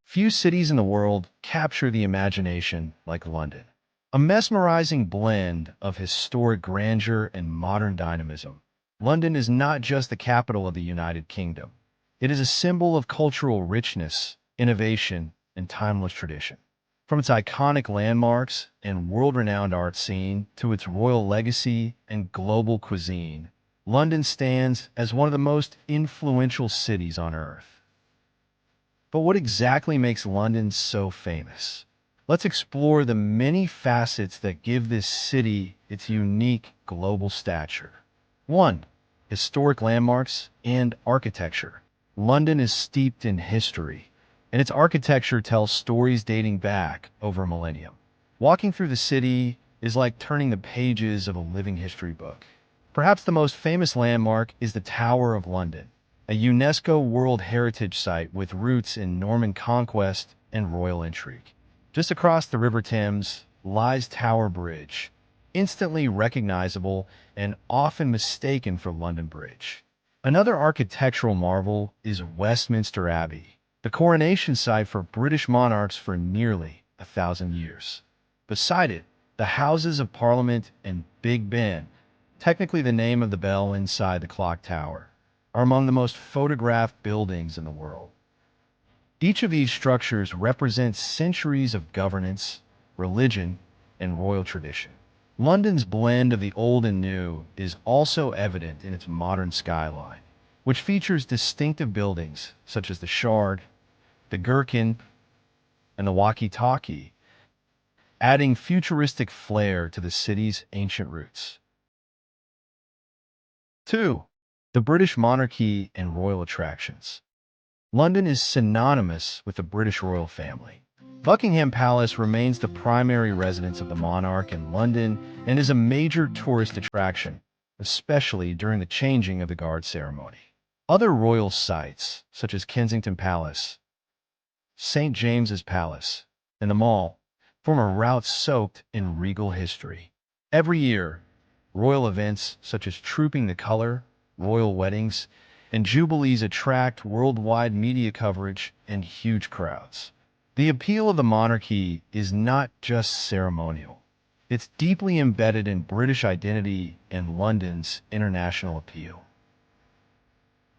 Few cities in the world capture the imagination like London. A mesmerizing blend of historic grandeur and modern dynamism. London is not just the capital of the United Kingdom. It is a symbol of cultural richness, innovation, and timeless tradition. From its iconic landmarks and world-renowned art scene to its royal legacy and global cuisine, London stands as one of the most influential cities on Earth. But what exactly makes London so famous? Let's explore the many facets that give this city its unique global stature. 1. Historic landmarks and architecture. London is steeped in history, and its architecture tells stories dating back over a millennium. Walking through the city is like turning the pages of a living history book. Perhaps the most famous landmark is the Tower of London, a UNESCO World Heritage Site with roots in Norman conquest and royal intrigue. Just across the River Thames lies Tower Bridge, instantly recognizable and often mistaken for London Bridge. Another architectural marvel is Westminster Abbey, the coronation site for British monarchs for nearly 1,000 years. Beside it, the Houses of Parliament and Big Ben, technically the name of the bell inside the clock tower, are among the most photographed buildings in the world. Each of these structures represents centuries of governance, religion, and royal tradition. London's blend of the old and new is also evident in its modern skyline, which features distinctive buildings such as the Shard, the Gherkin, and the Walkie-Talkie, adding futuristic flair to the city's ancient roots. 2. The British monarchy and royal attractions. London is synonymous with the British royal family. Buckingham Palace remains the primary residence of the monarch in London and is a major tourist attraction, especially during the changing of the guard ceremony. Other royal sites, such as Kensington Palace, St. James's Palace, and the Mall, form a route soaked in regal history. Every year, royal events such as Trooping the Color, royal weddings, and jubilees attract worldwide media coverage and huge crowds. The appeal of the monarchy is not just ceremonial. It's deeply embedded in British identity and London's international appeal.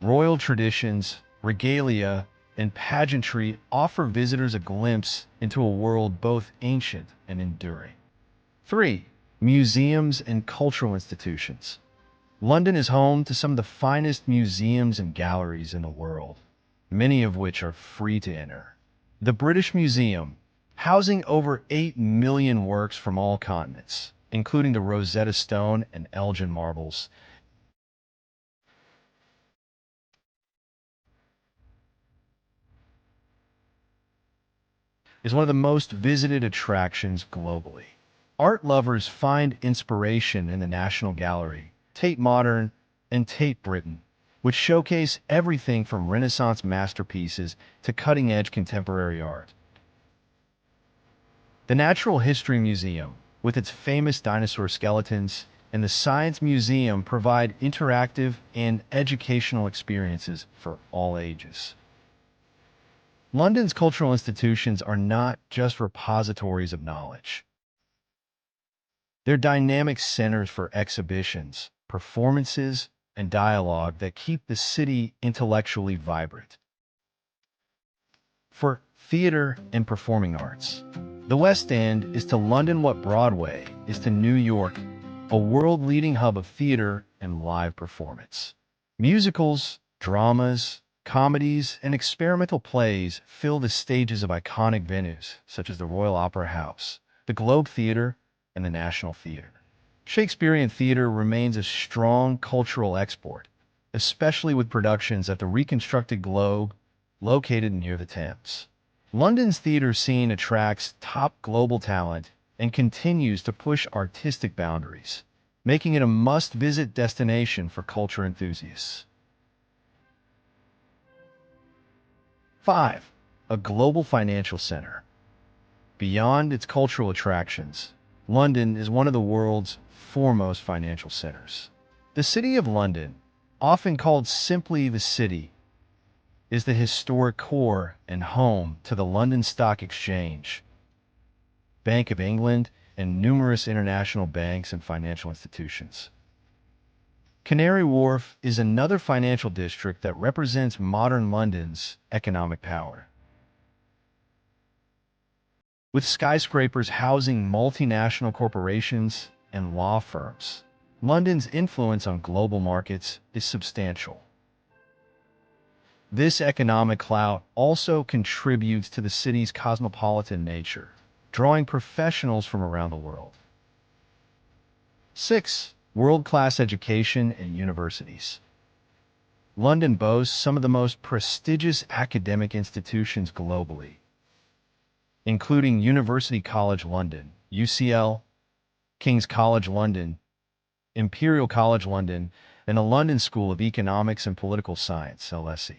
Royal traditions, regalia, and pageantry offer visitors a glimpse into a world both ancient and enduring. 3. Museums and cultural institutions. London is home to some of the finest museums and galleries in the world, many of which are free to enter. The British Museum, housing over 8 million works from all continents, including the Rosetta Stone and Elgin marbles, is one of the most visited attractions globally. Art lovers find inspiration in the National Gallery, Tate Modern, and Tate Britain, which showcase everything from Renaissance masterpieces to cutting-edge contemporary art. The Natural History Museum, with its famous dinosaur skeletons, and the Science Museum provide interactive and educational experiences for all ages. London's cultural institutions are not just repositories of knowledge. They're dynamic centers for exhibitions, performances, and dialogue that keep the city intellectually vibrant. For theater and performing arts, the West End is to London what Broadway is to New York, a world-leading hub of theater and live performance. Musicals, dramas, comedies, and experimental plays fill the stages of iconic venues such as the Royal Opera House, the Globe Theatre, and the National Theatre. Shakespearean theater remains a strong cultural export, especially with productions at the reconstructed Globe, located near the Thames. London's theater scene attracts top global talent and continues to push artistic boundaries, making it a must-visit destination for culture enthusiasts. 5. A global financial center. Beyond its cultural attractions, London is one of the world's foremost financial centers. The City of London, often called simply the City, is the historic core and home to the London Stock Exchange, Bank of England, and numerous international banks and financial institutions. Canary Wharf is another financial district that represents modern London's economic power. With skyscrapers housing multinational corporations and law firms, London's influence on global markets is substantial. This economic clout also contributes to the city's cosmopolitan nature, drawing professionals from around the world. 6. World-class education and universities. London boasts some of the most prestigious academic institutions globally, including University College London, UCL, King's College London, Imperial College London, and the London School of Economics and Political Science, LSE.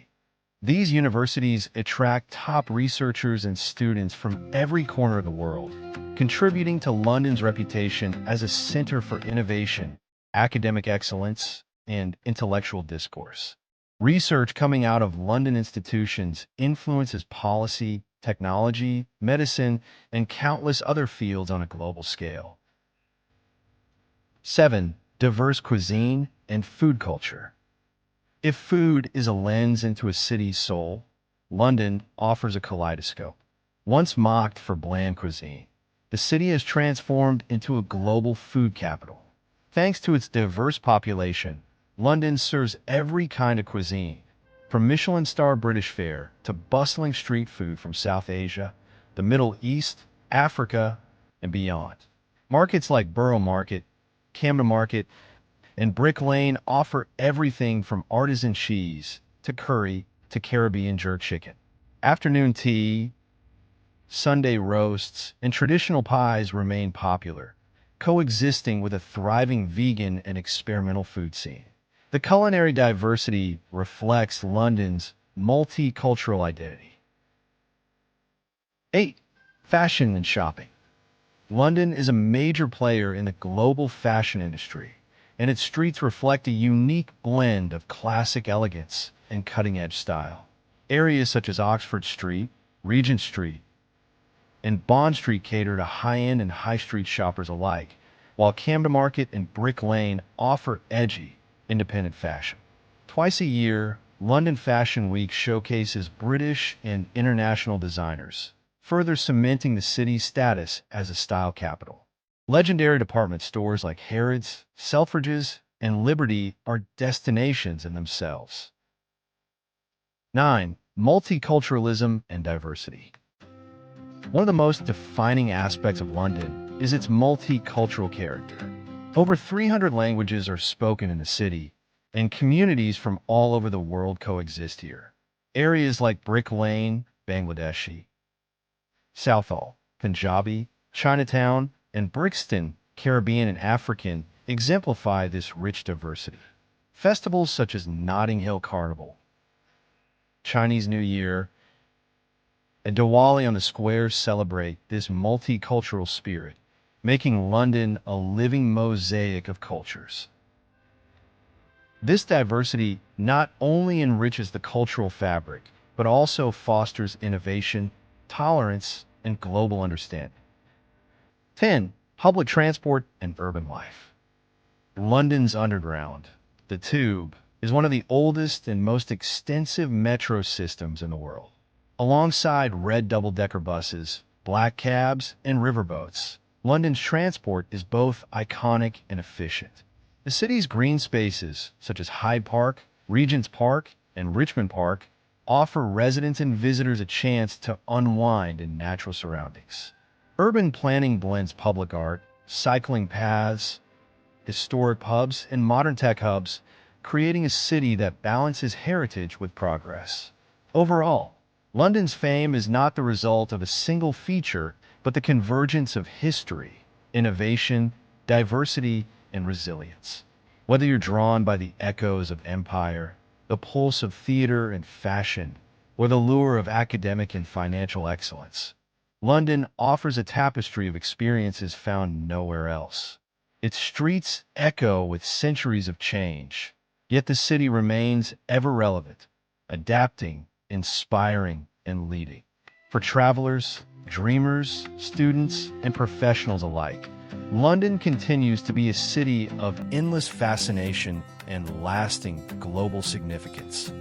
These universities attract top researchers and students from every corner of the world, contributing to London's reputation as a center for innovation, academic excellence, and intellectual discourse. Research coming out of London institutions influences policy, technology, medicine, and countless other fields on a global scale. 7. Diverse cuisine and food culture. If food is a lens into a city's soul, London offers a kaleidoscope. Once mocked for bland cuisine, the city has transformed into a global food capital. Thanks to its diverse population, London serves every kind of cuisine, from Michelin-star British fare to bustling street food from South Asia, the Middle East, Africa, and beyond. Markets like Borough Market, Camden Market, and Brick Lane offer everything from artisan cheese to curry to Caribbean jerk chicken. Afternoon tea, Sunday roasts, and traditional pies remain popular, coexisting with a thriving vegan and experimental food scene. The culinary diversity reflects London's multicultural identity. 8. Fashion and shopping. London is a major player in the global fashion industry, and its streets reflect a unique blend of classic elegance and cutting-edge style. Areas such as Oxford Street, Regent Street, and Bond Street cater to high-end and high-street shoppers alike, while Camden Market and Brick Lane offer edgy, independent fashion. Twice a year, London Fashion Week showcases British and international designers, further cementing the city's status as a style capital. Legendary department stores like Harrods, Selfridges, and Liberty are destinations in themselves. 9. Multiculturalism and diversity. One of the most defining aspects of London is its multicultural character. Over 300 languages are spoken in the city, and communities from all over the world coexist here. Areas like Brick Lane, Bangladeshi, Southall, Punjabi, Chinatown, and Brixton, Caribbean and African, exemplify this rich diversity. Festivals such as Notting Hill Carnival, Chinese New Year, and Diwali on the squares celebrate this multicultural spirit, making London a living mosaic of cultures. This diversity not only enriches the cultural fabric, but also fosters innovation, tolerance, and global understanding. 10. Public transport and urban life. London's Underground, the Tube, is one of the oldest and most extensive metro systems in the world. Alongside red double-decker buses, black cabs, and riverboats, London's transport is both iconic and efficient. The city's green spaces, such as Hyde Park, Regent's Park, and Richmond Park, offer residents and visitors a chance to unwind in natural surroundings. Urban planning blends public art, cycling paths, historic pubs, and modern tech hubs, creating a city that balances heritage with progress. Overall, London's fame is not the result of a single feature, but the convergence of history, innovation, diversity, and resilience. Whether you're drawn by the echoes of empire, the pulse of theater and fashion, or the lure of academic and financial excellence, London offers a tapestry of experiences found nowhere else. Its streets echo with centuries of change, yet the city remains ever relevant, adapting inspiring, and leading. For travelers, dreamers, students, and professionals alike, London continues to be a city of endless fascination and lasting global significance.